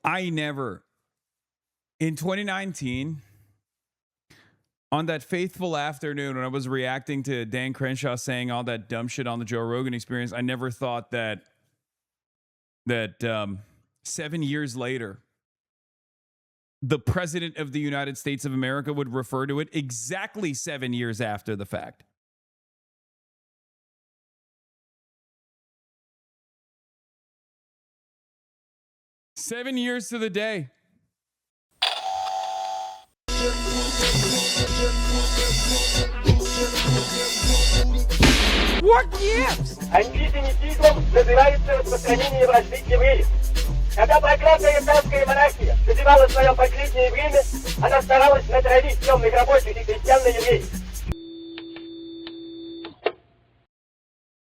I never, in 2019, on that faithful afternoon when I was reacting to Dan Crenshaw saying all that dumb shit on the Joe Rogan Experience, I never thought that 7 years later, the president of the United States of America would refer to it exactly 7 years after the fact. Seven years to the day. What gives? Антисемитизмом называется распространение вражды к евреям. Когда проклятая исламская монархия доживала свое последнее время, она старалась натравить темных рабочих и крестьян на евреев.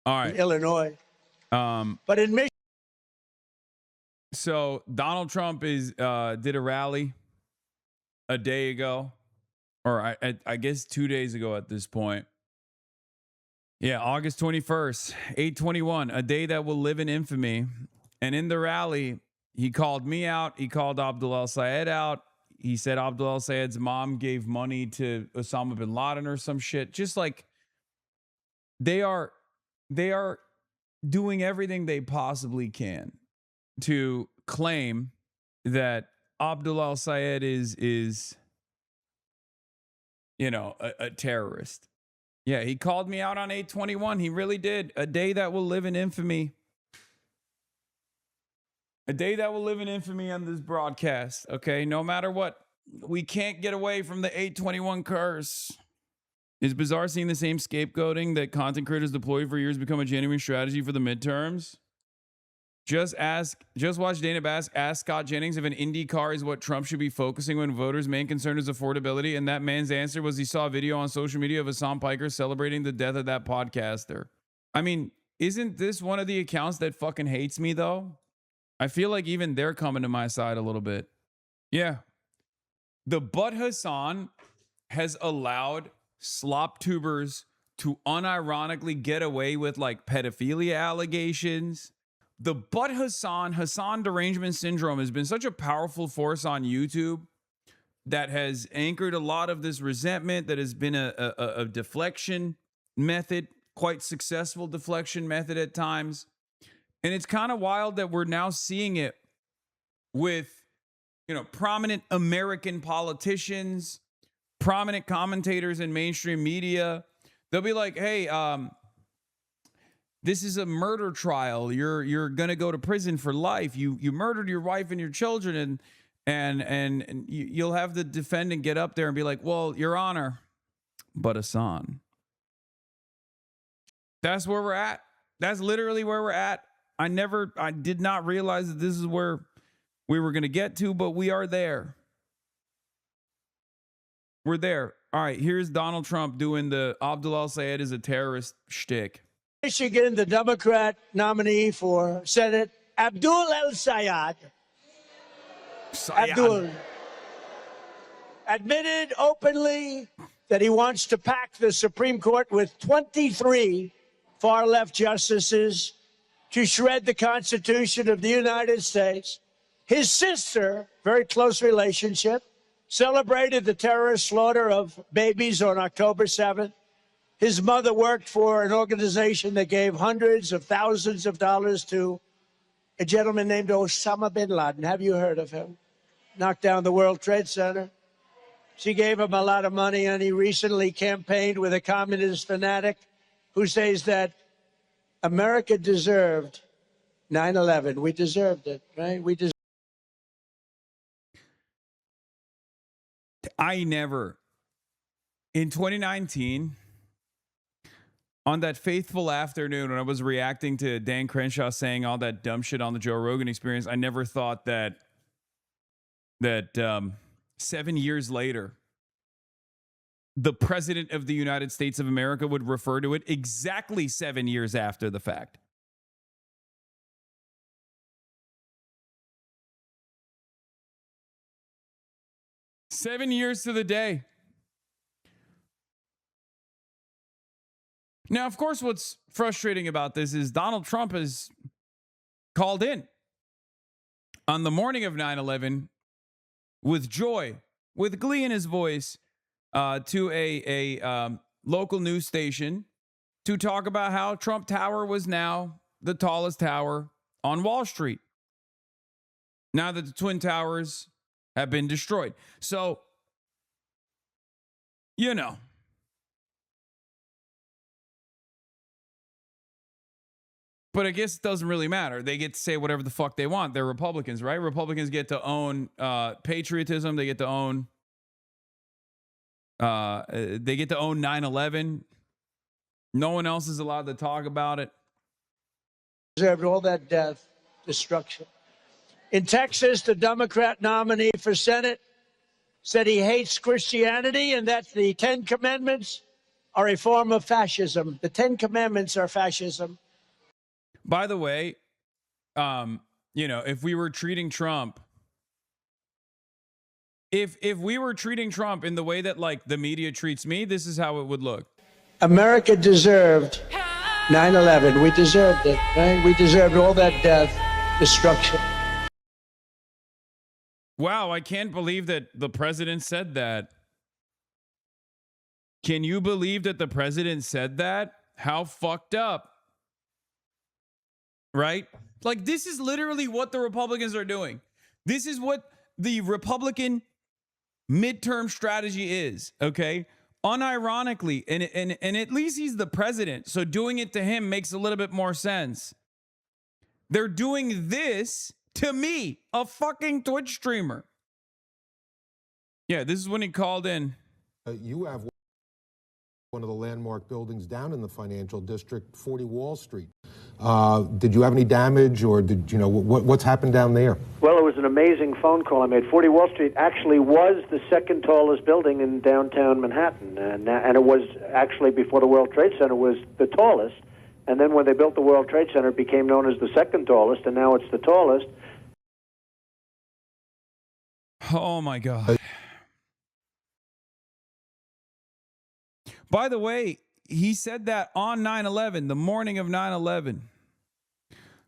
All right. Illinois. But in Michigan. So Donald Trump did a rally a day ago, or I guess 2 days ago at this point. Yeah, August 21st, 8/21, a day that will live in infamy. And in the rally, he called me out. He called Abdul El-Sayed out. He said Abdul El-Sayed's mom gave money to Osama bin Laden or some shit. Just like they are doing everything they possibly can to claim that Abdul El-Sayed is a terrorist. Yeah, he called me out on 8/21. He really did. A day that will live in infamy. A day that will live in infamy on this broadcast. Okay, no matter what, we can't get away from the 8/21 curse. It's bizarre seeing the same scapegoating that content creators deploy for years become a genuine strategy for the midterms. Just watch Dana Bass ask Scott Jennings if an Indy car is what Trump should be focusing when voters' main concern is affordability. And that man's answer was he saw a video on social media of Hasan Piker celebrating the death of that podcaster. I mean, isn't this one of the accounts that fucking hates me, though? I feel like even they're coming to my side a little bit. Yeah. The Butt Hasan has allowed slop tubers to unironically get away with like pedophilia allegations. The Butt Hasan derangement syndrome has been such a powerful force on YouTube that has anchored a lot of this resentment, that has been a deflection method, quite successful deflection method at times. And it's kind of wild that we're now seeing it with, prominent American politicians, prominent commentators in mainstream media. They'll be like, hey, this is a murder trial. You're gonna go to prison for life. You murdered your wife and your children, and you'll have the defendant get up there and be like, well, Your Honor, but Hasan. That's where we're at. That's literally where we're at. I did not realize that this is where we were gonna get to, but we are there. We're there. All right, here's Donald Trump doing the Abdul El-Sayed is a terrorist shtick. Michigan, the Democrat nominee for Senate, Abdul El-Sayed, admitted openly that he wants to pack the Supreme Court with 23 far-left justices to shred the Constitution of the United States. His sister, very close relationship, celebrated the terrorist slaughter of babies on October 7th. His mother worked for an organization that gave hundreds of thousands of dollars to a gentleman named Osama bin Laden. Have you heard of him? Knocked down the World Trade Center. She gave him a lot of money, and he recently campaigned with a communist fanatic who says that America deserved 9/11. We deserved it, right? In 2019, on that faithful afternoon when I was reacting to Dan Crenshaw saying all that dumb shit on the Joe Rogan Experience, I never thought that 7 years later, the president of the United States of America would refer to it exactly 7 years after the fact. Seven years to the day. Now, of course, what's frustrating about this is Donald Trump has called in on the morning of 9/11 with joy, with glee in his voice, to a local news station to talk about how Trump Tower was now the tallest tower on Wall Street, now that the Twin Towers have been destroyed. So, you know. But I guess it doesn't really matter. They get to say whatever the fuck they want. They're Republicans, right? Republicans get to own patriotism. They get to own 9/11. No one else is allowed to talk about it. Deserved all that death, destruction. In Texas, the Democrat nominee for Senate said he hates Christianity and that the 10 Commandments are a form of fascism. The 10 Commandments are fascism. By the way, if we were treating Trump, if we were treating Trump in the way that like the media treats me, this is how it would look. America deserved 9/11. We deserved it, right? We deserved all that death, destruction. Wow, I can't believe that the president said that. Can you believe that the president said that? How fucked up. Right? Like, this is literally what the Republicans are doing. This is what the Republican midterm strategy is, okay? Unironically, and at least he's the president, so doing it to him makes a little bit more sense. They're doing this to me, a fucking Twitch streamer. Yeah, this is when he called in. You have one of the landmark buildings down in the financial district, 40 Wall Street. Did you have any damage, or did you know what's happened down there? Well, it was an amazing phone call I made. 40 Wall Street actually was the second tallest building in downtown Manhattan, and it was actually, before the World Trade Center, was the tallest. And then when they built the World Trade Center, it became known as the second tallest, and now it's the tallest. Oh my God. By the way, he said that on 9/11, the morning of 9/11.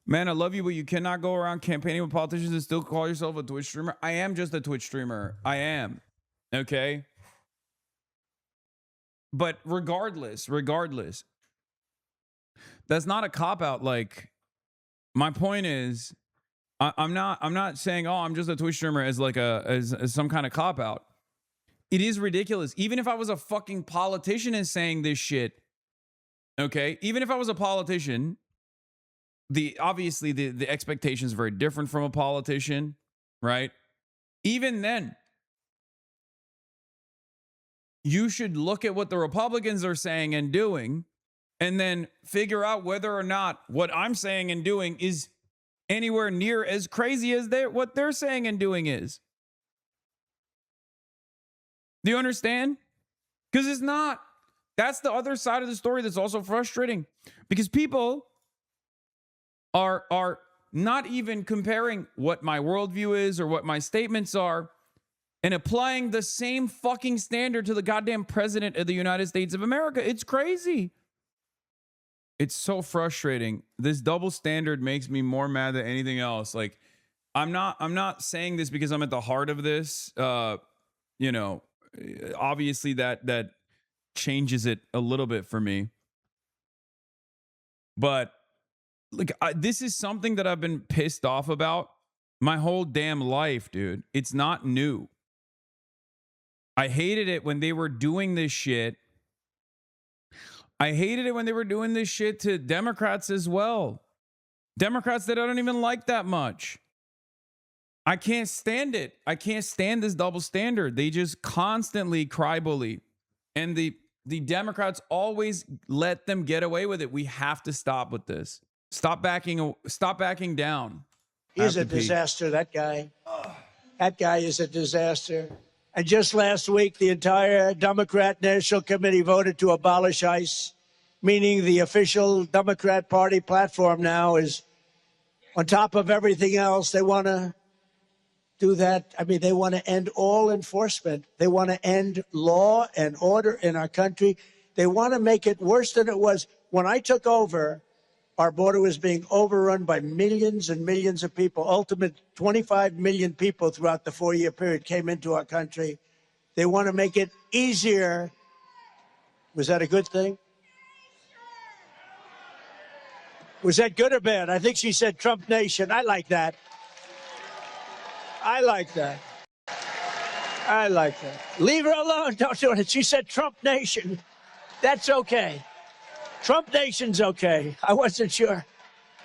Man, I love you, but you cannot go around campaigning with politicians and still call yourself a Twitch streamer. I am just a Twitch streamer. I am. Okay? But regardless, that's not a cop-out. Like, my point is, I'm not saying, oh, I'm just a Twitch streamer as like as some kind of cop-out. It is ridiculous. Even if I was a fucking politician and saying this shit, okay? Even if I was a politician, obviously the expectation is very different from a politician, right? Even then, you should look at what the Republicans are saying and doing and then figure out whether or not what I'm saying and doing is anywhere near as crazy as what they're saying and doing is. Do you understand? Because it's not. That's the other side of the story that's also frustrating. Because people are not even comparing what my worldview is or what my statements are and applying the same fucking standard to the goddamn president of the United States of America. It's crazy. It's so frustrating. This double standard makes me more mad than anything else. Like, I'm not saying this because I'm at the heart of this. Obviously that changes it a little bit for me. But like, this is something that I've been pissed off about my whole damn life, dude. It's not new. I hated it when they were doing this shit. I hated it when they were doing this shit to Democrats as well. Democrats that I don't even like that much. I can't stand it. I can't stand this double standard. They just constantly cry bully. And the Democrats always let them get away with it. We have to stop with this. Stop backing down. He's a disaster, that guy. That guy is a disaster. And just last week, the entire Democrat National Committee voted to abolish ICE, meaning the official Democrat Party platform now is, on top of everything else, they want to do that. I mean, they want to end all enforcement. They want to end law and order in our country. They want to make it worse than it was. When I took over, Our border was being overrun by millions and millions of people. Ultimate 25 million people throughout the 4-year period came into our country. They want to make it easier. Was that a good thing? Was that good or bad? I think she said Trump Nation. I like that. I like that. I like that. Leave her alone. Don't do it. She said Trump Nation. That's okay. Trump Nation's okay. I wasn't sure.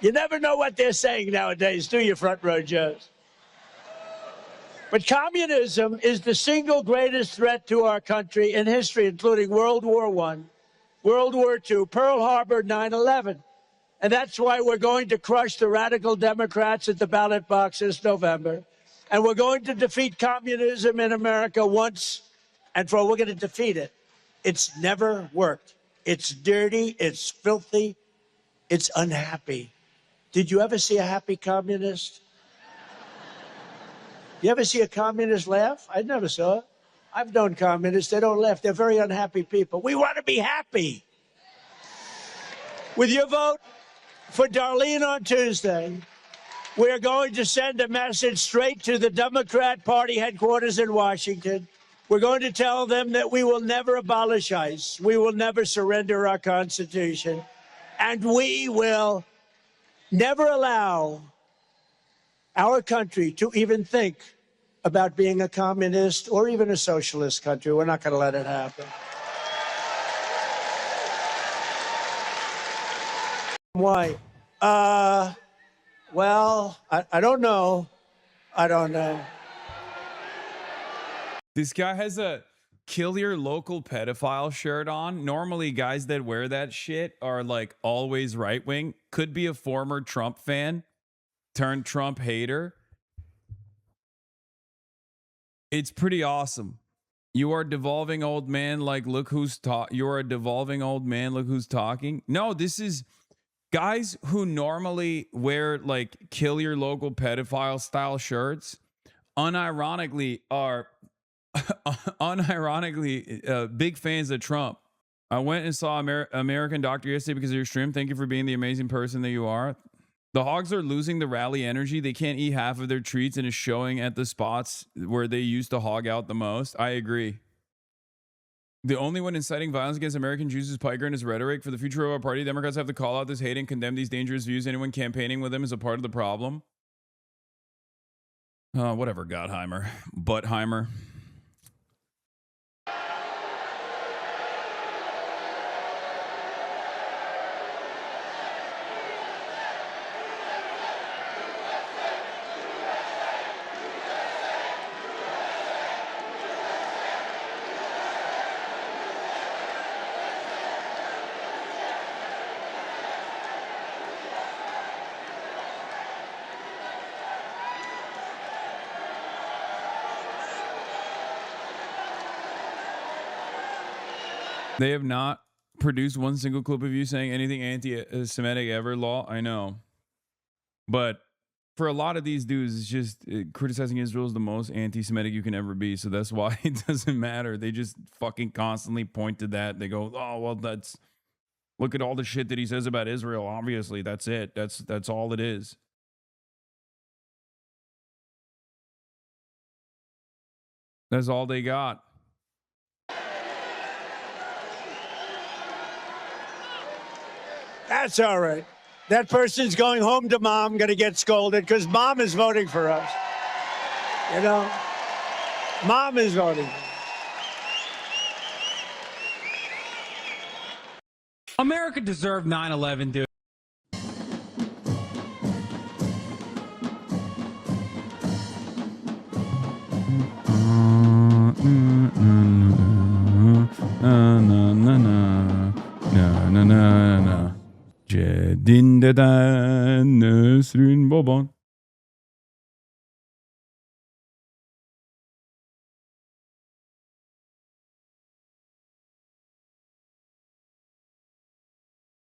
You never know what they're saying nowadays, do you, Front Row Joes? But communism is the single greatest threat to our country in history, including World War I, World War II, Pearl Harbor, 9/11. And that's why we're going to crush the radical Democrats at the ballot box this November. And we're going to defeat communism in America once and for all. We're going to defeat it. It's never worked. It's dirty. It's filthy. It's unhappy. Did you ever see a happy communist? You ever see a communist laugh? I never saw it. I've known communists. They don't laugh. They're very unhappy people. We want to be happy. With your vote for Darlene on Tuesday, we're going to send a message straight to the Democrat Party headquarters in Washington. We're going to tell them that we will never abolish ICE. We will never surrender our Constitution. And we will never allow our country to even think about being a communist or even a socialist country. We're not going to let it happen. Why? Well, I don't know. I don't know. This guy has a kill your local pedophile shirt on. Normally, guys that wear that shit are like always right wing. Could be a former Trump fan turned Trump hater. It's pretty awesome. You are a devolving old man. Like, look who's talking. You're a devolving old man. Look who's talking. No, this is guys who normally wear like kill your local pedophile style shirts. Unironically are big fans of Trump. I went and saw American Doctor yesterday because of your stream. Thank you for being the amazing person that you are. The Hogs are losing the rally energy. They can't eat half of their treats and is showing at the spots where they used to hog out the most. I agree. The only one inciting violence against American Jews is Piker and his rhetoric. For the future of our party, Democrats have to call out this hate and condemn these dangerous views. Anyone campaigning with them is a part of the problem. Whatever, Gottheimer. Buttheimer. They have not produced one single clip of you saying anything anti-Semitic ever. Law, I know. But for a lot of these dudes, it's just criticizing Israel is the most anti-Semitic you can ever be. So that's why it doesn't matter. They just fucking constantly point to that. They go, oh, well, that's, look at all the shit that he says about Israel. Obviously, that's it. That's all it is. That's all they got. That's all right. That person's going home to mom, going to get scolded because mom is voting for us. You know, mom is voting. America deserved 9/11, dude. Ceddin deden Nesrin baban.